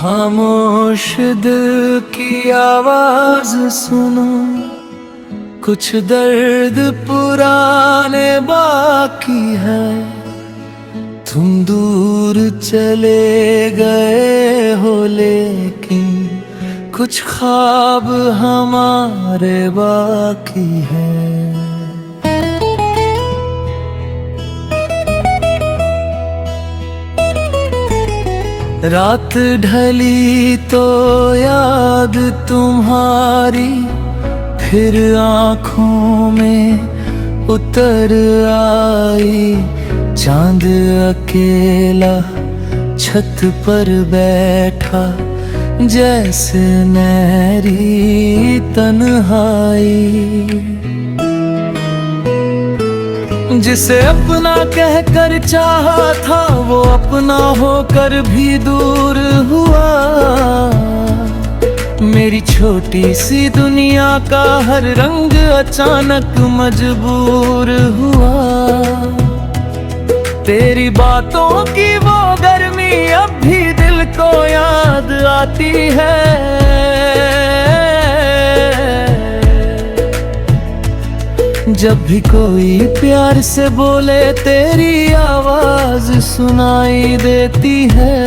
खामोश दिल की आवाज सुनो, कुछ दर्द पुराने बाकी है। तुम दूर चले गए हो लेकिन कुछ ख्वाब हमारे बाकी हैं। रात ढली तो याद तुम्हारी फिर आँखों में उतर आई। चांद अकेला छत पर बैठा जैसे मेरी तन्हाई। जिसे अपना कहकर चाहा था वो अपना होकर भी दूर हुआ। मेरी छोटी सी दुनिया का हर रंग अचानक मजबूर हुआ। तेरी बातों की वो गर्मी अब भी दिल को याद आती है। जब भी कोई प्यार से बोले तेरी आवाज सुनाई देती है।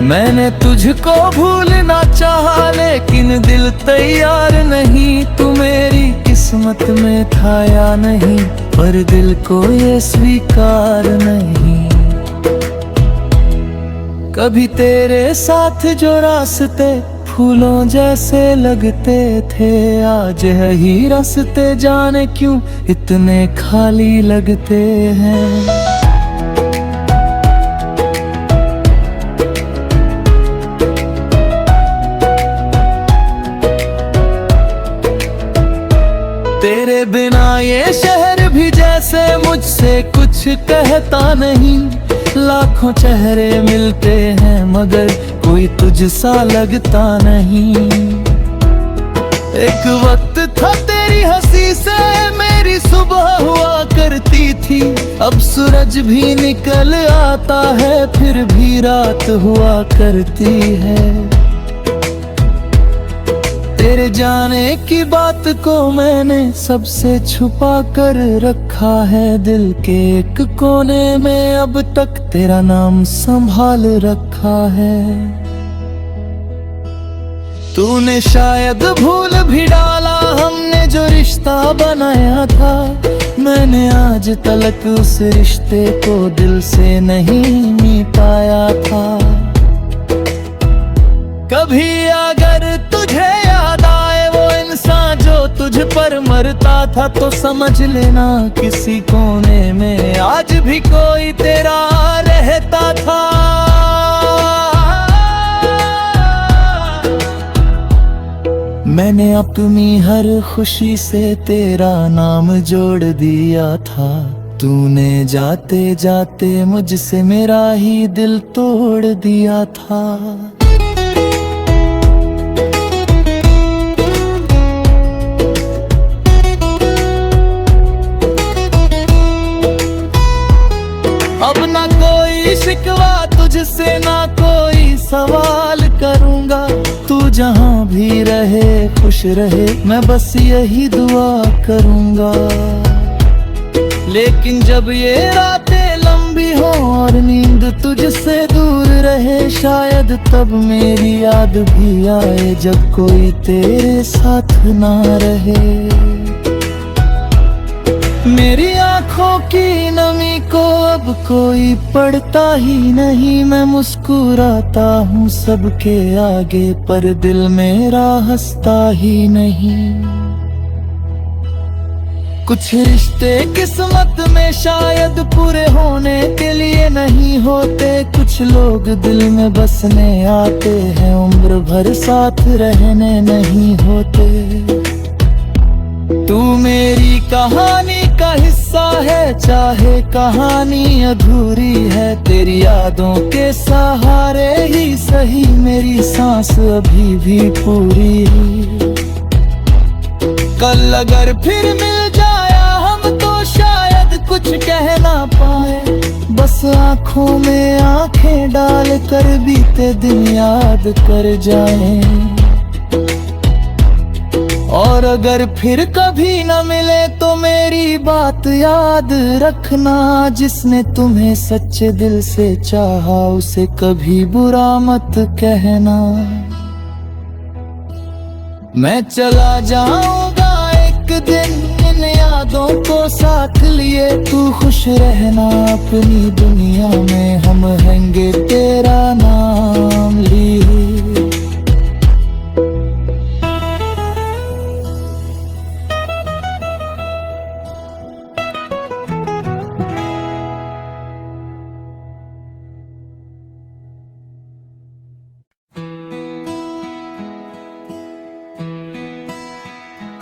मैंने तुझको भूलना चाहा लेकिन दिल तैयार नहीं। तू मेरी किस्मत में था या नहीं, पर दिल को ये स्वीकार नहीं। कभी तेरे साथ जो रास्ते फूलों जैसे लगते थे, आज है ही रास्ते जाने क्यों इतने खाली लगते हैं। तेरे बिना ये शहर भी जैसे मुझसे कुछ कहता नहीं। लाखों चेहरे मिलते हैं मगर कोई तुझसा लगता नहीं। एक वक्त था तेरी हंसी से मेरी सुबह हुआ करती थी। अब सूरज भी निकल आता है फिर भी रात हुआ करती है। तेरे जाने की बात को मैंने सबसे छुपा कर रखा है। दिल के एक कोने में अब तक तेरा नाम संभाल रखा है। तूने शायद भूल भी डाला हमने जो रिश्ता बनाया था। मैंने आज तलक उस रिश्ते को दिल से नहीं मिटाया था। कभी अगर तुझे याद आए वो इंसान जो तुझ पर मरता था, तो समझ लेना किसी कोने में आज भी कोई तेरा रहता था। मैंने अपनी हर खुशी से तेरा नाम जोड़ दिया था। तूने जाते जाते मुझसे मेरा ही दिल तोड़ दिया था। अब ना कोई शिकवा तुझसे ना कोई सवाल करूंगा। तू जहां भी रहे खुश रहे मैं बस यही दुआ करूंगा। लेकिन जब ये रातें लंबी हो और नींद तुझसे दूर रहे, शायद तब मेरी याद भी आए जब कोई तेरे साथ ना रहे। मेरी आँखों की नमी को अब कोई पढ़ता ही नहीं। मैं मुस्कुराता हूँ सबके आगे पर दिल मेरा हंसता ही नहीं। कुछ रिश्ते किस्मत में शायद पूरे होने के लिए नहीं होते। कुछ लोग दिल में बसने आते हैं उम्र भर साथ रहने नहीं होते। तू मेरी कहानी का हिस्सा है चाहे कहानी अधूरी है। तेरी यादों के सहारे ही सही मेरी सांस अभी भी पूरी। कल अगर फिर मिल जाया हम तो शायद कुछ कह ना पाए। बस आंखों में आंखें डाल कर बीते दिन याद कर जाएं। और अगर फिर कभी न मिले तो मेरी बात याद रखना, जिसने तुम्हें सच्चे दिल से चाहा उसे कभी बुरा मत कहना। मैं चला जाऊंगा एक दिन इन यादों को साथ लिए, तू खुश रहना अपनी दुनिया में, हम रहेंगे तेरा नाम लिए।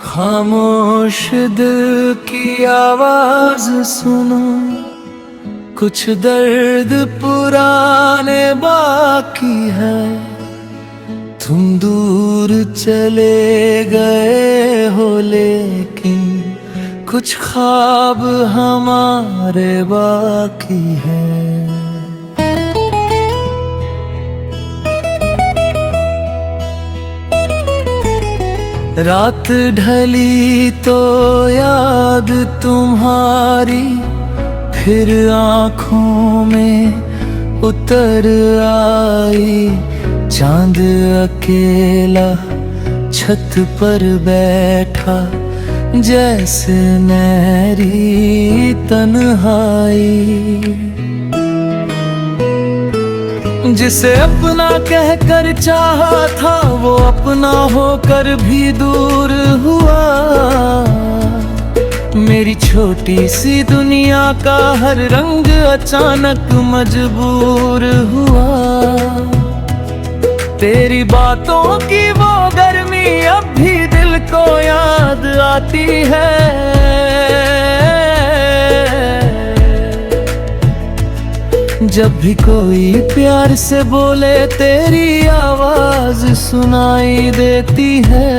खामोश दिल की आवाज सुनो, कुछ दर्द पुराने बाकी है। तुम दूर चले गए हो लेकिन कुछ ख्वाब हमारे बाकी हैं। रात ढली तो याद तुम्हारी फिर आँखों में उतर आई। चांद अकेला छत पर बैठा जैसे मेरी तन्हाई। जिसे अपना कहकर चाहा था वो अपना होकर भी दूर हुआ। मेरी छोटी सी दुनिया का हर रंग अचानक मजबूर हुआ। तेरी बातों की वो गर्मी अब भी दिल को याद आती है। जब भी कोई प्यार से बोले तेरी आवाज सुनाई देती है।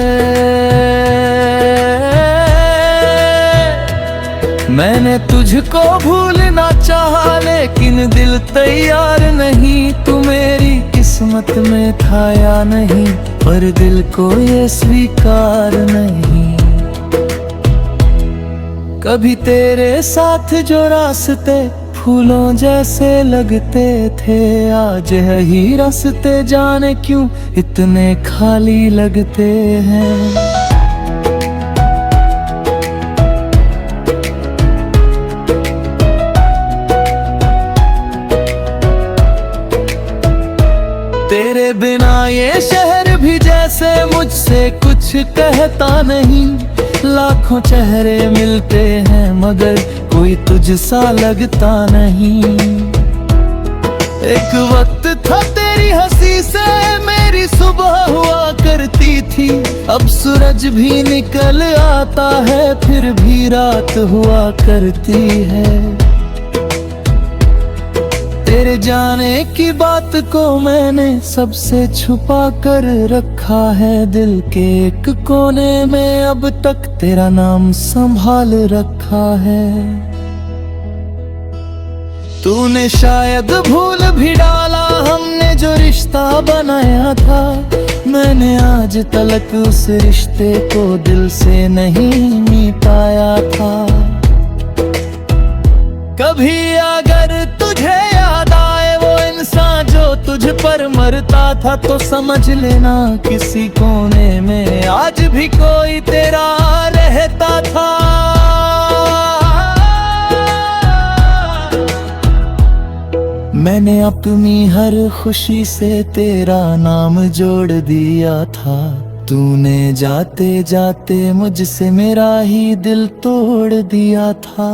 मैंने तुझको भूलना चाहा लेकिन दिल तैयार नहीं। तू मेरी किस्मत में था या नहीं, पर दिल को ये स्वीकार नहीं। कभी तेरे साथ जो रास्ते फूलों जैसे लगते थे, आज यही रास्ते जाने क्यों इतने खाली लगते हैं। तेरे बिना ये शहर भी जैसे मुझसे कुछ कहता नहीं। लाखों चेहरे मिलते हैं मगर कोई तुझसा लगता नहीं। एक वक्त था तेरी हंसी से मेरी सुबह हुआ करती थी। अब सूरज भी निकल आता है फिर भी रात हुआ करती है। तेरे जाने की बात को मैंने सबसे छुपा कर रखा है। दिल के एक कोने में अब तक तेरा नाम संभाल रखा है। तूने शायद भूल भी डाला हमने जो रिश्ता बनाया था। मैंने आज तलक उस रिश्ते को दिल से नहीं मिटाया था। कभी अगर तुझे याद आए वो इंसान जो तुझ पर मरता था, तो समझ लेना किसी कोने में आज भी कोई तेरा रहता था। मैंने अपनी हर खुशी से तेरा नाम जोड़ दिया था। तूने जाते जाते मुझसे मेरा ही दिल तोड़ दिया था।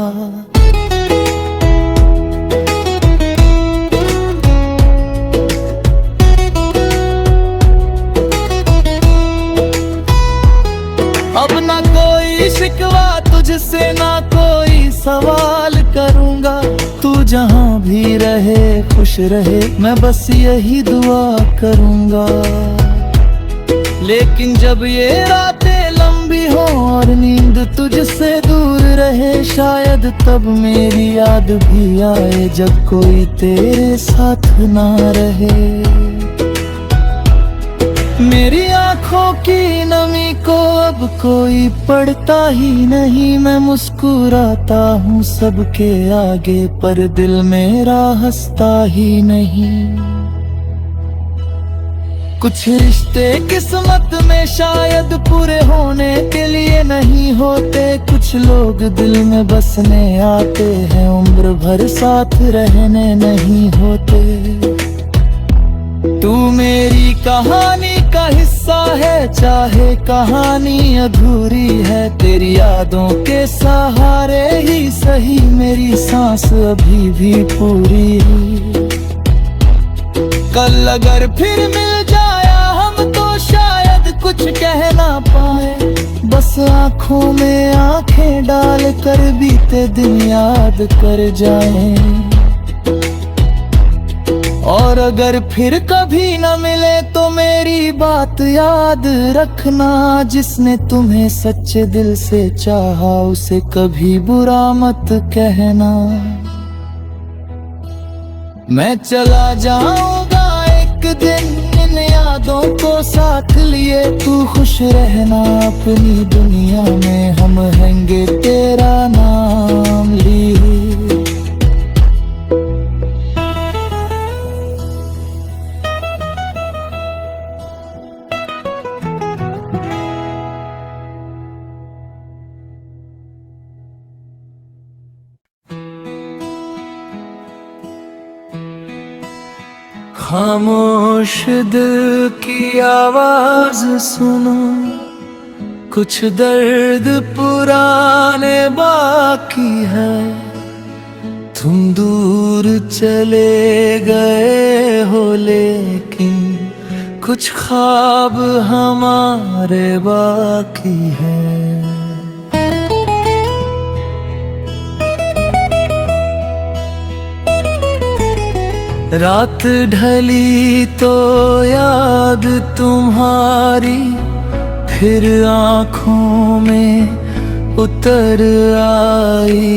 अब ना कोई शिकवा तुझसे ना कोई सवाल करूंगा। तू जहां भी रहे खुश रहे मैं बस यही दुआ करूंगा। लेकिन जब ये रातें लंबी हो और नींद तुझसे दूर रहे, शायद तब मेरी याद भी आए जब कोई तेरे साथ ना रहे। मेरी आंखों की नमी को अब कोई पढ़ता ही नहीं, मैं मुस्कुराता हूँ सबके आगे पर दिल मेरा हंसता ही नहीं। कुछ रिश्ते किस्मत में शायद पूरे होने के लिए नहीं होते, कुछ लोग दिल में बसने आते हैं, उम्र भर साथ रहने नहीं होते। तू मेरी कहानी का हिस्सा है, चाहे कहानी अधूरी है, तेरी यादों के सहारे ही सही मेरी सांस अभी भी पूरी। कल अगर फिर मिल जाया हम तो शायद कुछ कह ना पाए, बस आंखों में आंखें डाल कर बीते दिन याद कर जाएं। और अगर फिर कभी न मिले तो मेरी बात याद रखना, जिसने तुम्हें सच्चे दिल से चाहा उसे कभी बुरा मत कहना। मैं चला जाऊंगा एक दिन इन यादों को साथ लिए, तू खुश रहना अपनी दुनिया में, हम हैंगे तेरा नाम लिए। खामोश दिल की आवाज सुनो, कुछ दर्द पुराने बाकी है। तुम दूर चले गए हो लेकिन कुछ ख्वाब हमारे बाकी है। रात ढली तो याद तुम्हारी फिर आँखों में उतर आई,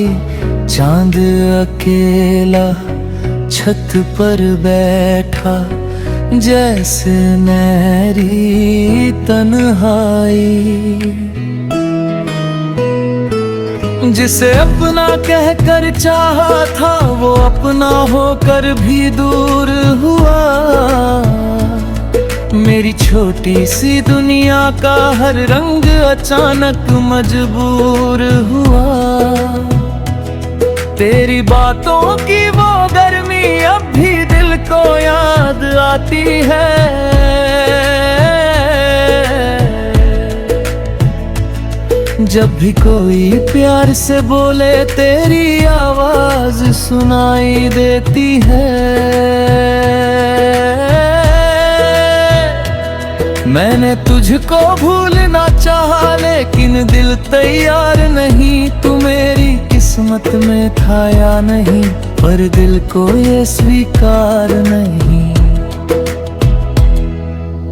चांद अकेला छत पर बैठा जैसे मेरी तन्हाई। जिसे अपना कहकर चाहा था वो अपना होकर भी दूर हुआ, मेरी छोटी सी दुनिया का हर रंग अचानक मजबूर हुआ। तेरी बातों की वो गर्मी अब भी दिल को याद आती है। जब भी कोई प्यार से बोले तेरी आवाज सुनाई देती है। मैंने तुझको भूलना चाहा लेकिन दिल तैयार नहीं, तू मेरी किस्मत में था या नहीं, पर दिल को ये स्वीकार नहीं।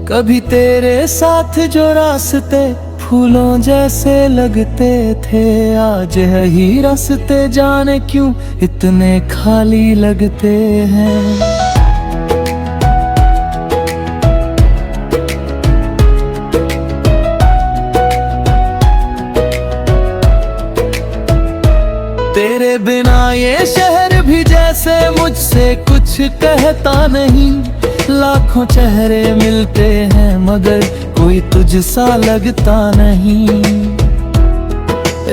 कभी तेरे साथ जो रास्ते फूलों जैसे लगते थे, आज है ही रास्ते जाने क्यों इतने खाली लगते हैं। तेरे बिना ये शहर भी जैसे मुझसे कुछ कहता नहीं, लाखों चेहरे मिलते हैं मगर कोई तुझसा लगता नहीं।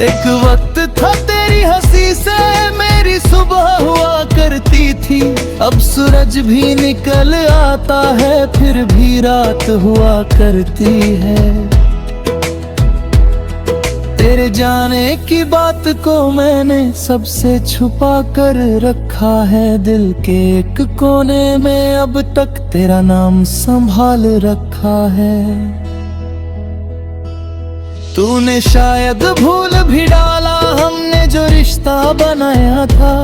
एक वक्त था तेरी हंसी से मेरी सुबह हुआ करती थी, अब सूरज भी निकल आता है फिर भी रात हुआ करती है। तेरे जाने की बात को मैंने सबसे छुपा कर रखा है, दिल के एक कोने में अब तक तेरा नाम संभाल रखा है। तूने शायद भूल भी डाला हमने जो रिश्ता बनाया था,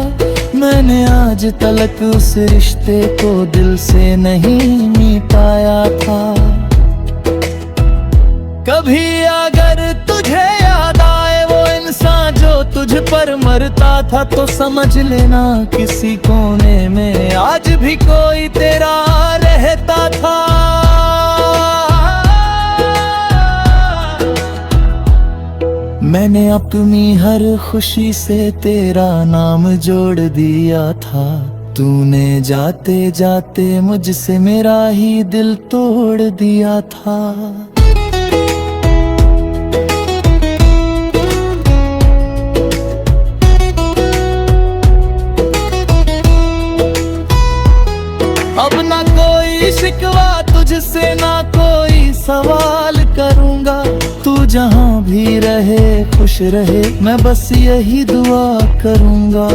मैंने आज तलक उस रिश्ते को दिल से नहीं मिटाया था। कभी अगर तुझे याद आए वो इंसान जो तुझ पर मरता था, तो समझ लेना किसी कोने में आज भी कोई तेरा रहता था। मैंने अपनी हर खुशी से तेरा नाम जोड़ दिया था, तूने जाते जाते मुझसे मेरा ही दिल तोड़ दिया था। अब ना कोई शिकवा तुझसे, ना कोई सवाल करूंगा। तू जहां भी रहे खुश रहे, मैं बस यही दुआ करूंगा।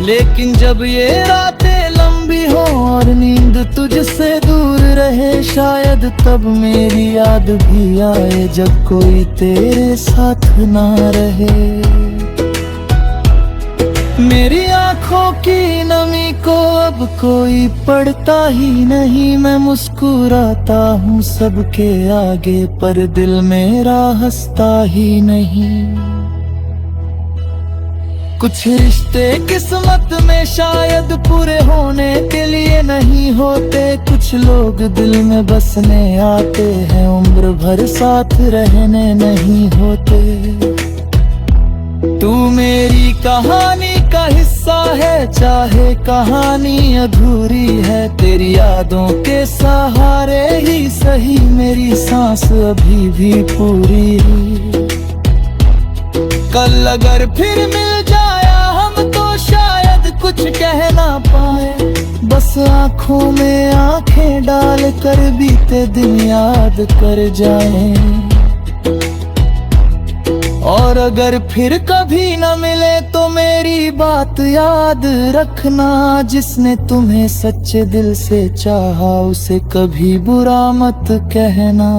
लेकिन जब ये रातें लंबी हो और नींद तुझसे दूर रहे, शायद तब मेरी याद भी आए जब कोई तेरे साथ ना रहे। मेरी आंखों की नमी को अब कोई पढ़ता ही नहीं, मैं मुस्कुराता हूँ सबके आगे पर दिल मेरा हंसता ही नहीं। कुछ रिश्ते किस्मत में शायद पूरे होने के लिए नहीं होते, कुछ लोग दिल में बसने आते हैं, उम्र भर साथ रहने नहीं होते। तू मेरी कहानी का हिस्सा है, चाहे कहानी अधूरी है, तेरी यादों के सहारे ही सही मेरी सांस अभी भी पूरी। कल अगर फिर मिल जाया हम तो शायद कुछ कह ना पाए, बस आंखों में आंखें डाल कर बीते दिन याद कर जाएं। और अगर फिर कभी न मिले तो मेरी बात याद रखना, जिसने तुम्हें सच्चे दिल से चाहा उसे कभी बुरा मत कहना।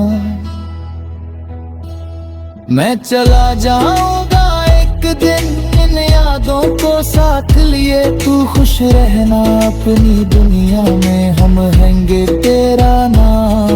मैं चला जाऊंगा एक दिन इन यादों को साथ लिए, तू खुश रहना अपनी दुनिया में, हम हैंगे तेरा नाम